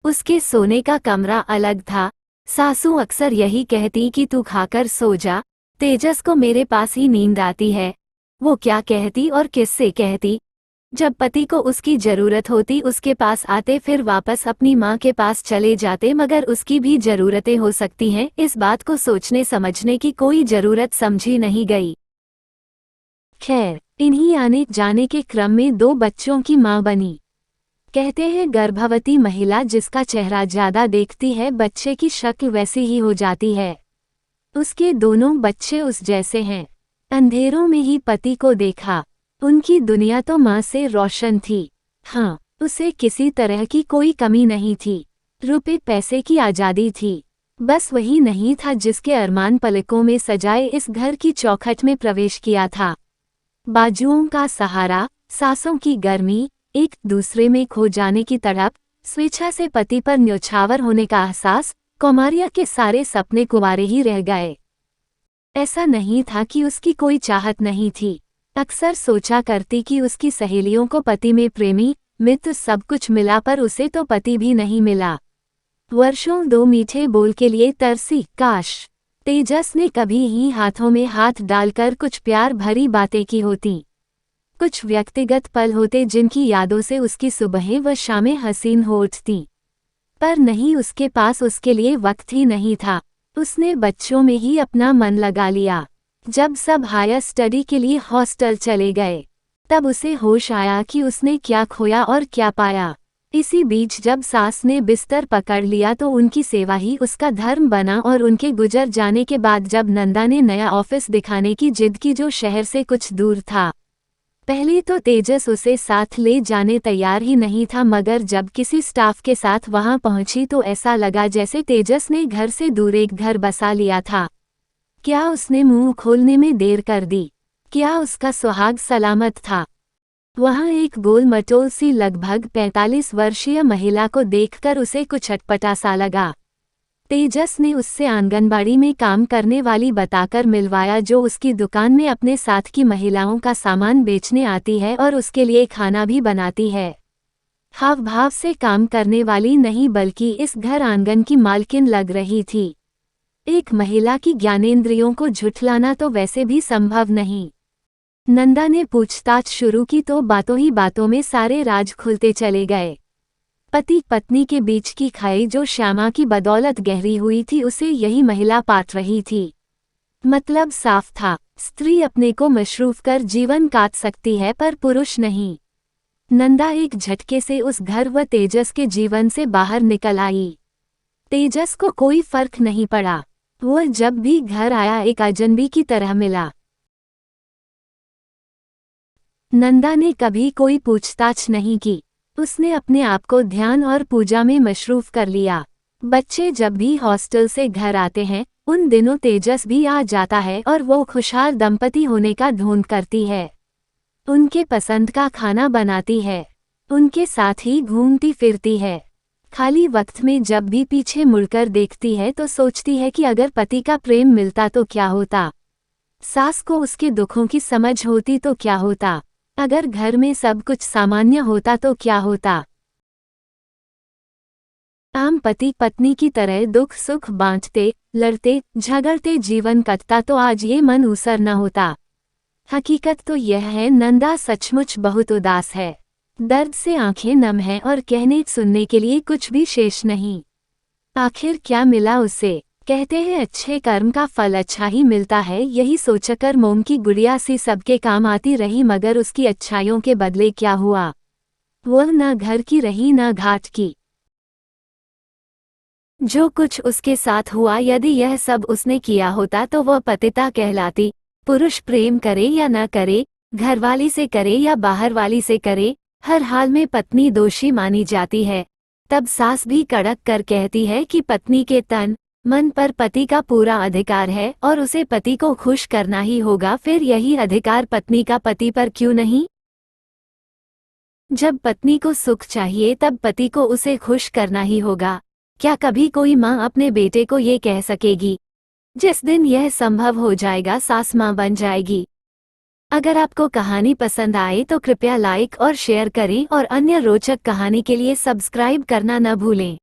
उसके सोने का कमरा अलग था। सासू अक्सर यही कहती कि तू खाकर सो जा, तेजस को मेरे पास ही नींद आती है। वो क्या कहती और किससे कहती? जब पति को उसकी जरूरत होती उसके पास आते, फिर वापस अपनी माँ के पास चले जाते, मगर उसकी भी जरूरतें हो सकती हैं, इस बात को सोचने समझने की कोई जरूरत समझी नहीं गई। खैर, इन्हीं आने जाने के क्रम में 2 बच्चों की माँ बनी। कहते हैं गर्भवती महिला जिसका चेहरा ज्यादा देखती है, बच्चे की शक्ल वैसी ही हो जाती है। उसके दोनों बच्चे उस जैसे हैं। अंधेरों में ही पति को देखा। उनकी दुनिया तो माँ से रोशन थी। हाँ, उसे किसी तरह की कोई कमी नहीं थी। रुपए पैसे की आज़ादी थी। बस वही नहीं था जिसके अरमान पलकों में सजाए इस घर की चौखट में प्रवेश किया था। बाजुओं का सहारा, सांसों की गर्मी, एक दूसरे में खो जाने की तड़प, स्वेच्छा से पति पर न्यौछावर होने का एहसास, कौमार्या के सारे सपने कुंवारे ही रह गए। ऐसा नहीं था कि उसकी कोई चाहत नहीं थी। अक्सर सोचा करती कि उसकी सहेलियों को पति में प्रेमी मित्र सब कुछ मिला, पर उसे तो पति भी नहीं मिला। वर्षों 2 मीठे बोल के लिए तरसी। काश तेजस ने कभी ही हाथों में हाथ डालकर कुछ प्यार भरी बातें की होती। कुछ व्यक्तिगत पल होते जिनकी यादों से उसकी सुबहें व शामें हसीन हो उठती। पर नहीं, उसके पास उसके लिए वक्त ही नहीं था। उसने बच्चों में ही अपना मन लगा लिया। जब सब हायर स्टडी के लिए हॉस्टल चले गए, तब उसे होश आया कि उसने क्या खोया और क्या पाया। इसी बीच जब सास ने बिस्तर पकड़ लिया तो उनकी सेवा ही उसका धर्म बना, और उनके गुजर जाने के बाद जब नंदा ने नया ऑफिस दिखाने की जिद की जो शहर से कुछ दूर था, पहले तो तेजस उसे साथ ले जाने तैयार ही नहीं था, मगर जब किसी स्टाफ के साथ वहां पहुंची तो ऐसा लगा जैसे तेजस ने घर से दूर एक घर बसा लिया था। क्या उसने मुंह खोलने में देर कर दी? क्या उसका सुहाग सलामत था? वहां एक गोल मटोल सी लगभग 45 वर्षीय महिला को देखकर उसे कुछ अटपटा सा लगा। तेजस ने उससे आंगनबाड़ी में काम करने वाली बताकर मिलवाया, जो उसकी दुकान में अपने साथ की महिलाओं का सामान बेचने आती है और उसके लिए खाना भी बनाती है। हाव भाव से काम करने वाली नहीं, बल्कि इस घर आंगन की मालकिन लग रही थी। एक महिला की ज्ञानेंद्रियों को झुठलाना तो वैसे भी संभव नहीं। नंदा ने पूछताछ शुरू की तो बातों ही बातों में सारे राज खुलते चले गए। पति पत्नी के बीच की खाई जो श्यामा की बदौलत गहरी हुई थी, उसे यही महिला पाट रही थी। मतलब साफ था, स्त्री अपने को मशरूफ कर जीवन काट सकती है, पर पुरुष नहीं। नंदा एक झटके से उस घर व तेजस के जीवन से बाहर निकल आई। तेजस को कोई फर्क नहीं पड़ा। वो जब भी घर आया एक अजनबी की तरह मिला। नंदा ने कभी कोई पूछताछ नहीं की। उसने अपने आप को ध्यान और पूजा में मशरूफ कर लिया। बच्चे जब भी हॉस्टल से घर आते हैं, उन दिनों तेजस भी आ जाता है और वो खुशहाल दंपति होने का ढोंग करती है। उनके पसंद का खाना बनाती है, उनके साथ ही घूमती फिरती है। खाली वक्त में जब भी पीछे मुड़कर देखती है तो सोचती है कि अगर पति का प्रेम मिलता तो क्या होता, सास को उसके दुखों की समझ होती तो क्या होता, अगर घर में सब कुछ सामान्य होता तो क्या होता। आम पति पत्नी की तरह दुख सुख बांटते, लड़ते झगड़ते जीवन कटता तो आज ये मन ऊसर न होता। हकीकत तो यह है, नंदा सचमुच बहुत उदास है। दर्द से आंखें नम हैं और कहने सुनने के लिए कुछ भी शेष नहीं। आखिर क्या मिला उसे? कहते हैं अच्छे कर्म का फल अच्छा ही मिलता है। यही सोचकर मोम की गुड़िया सी सबके काम आती रही, मगर उसकी अच्छाइयों के बदले क्या हुआ? वह न घर की रही न घाट की। जो कुछ उसके साथ हुआ, यदि यह सब उसने किया होता तो वह पतिता कहलाती। पुरुष प्रेम करे या न करे, घरवाली से करे या बाहर वाली से करे, हर हाल में पत्नी दोषी मानी जाती है। तब सास भी कड़क कर कहती है कि पत्नी के तन मन पर पति का पूरा अधिकार है और उसे पति को खुश करना ही होगा। फिर यही अधिकार पत्नी का पति पर क्यों नहीं? जब पत्नी को सुख चाहिए तब पति को उसे खुश करना ही होगा। क्या कभी कोई माँ अपने बेटे को ये कह सकेगी? जिस दिन यह संभव हो जाएगा, सास माँ बन जाएगी। अगर आपको कहानी पसंद आए तो कृपया लाइक और शेयर करें और अन्य रोचक कहानी के लिए सब्सक्राइब करना न भूलें।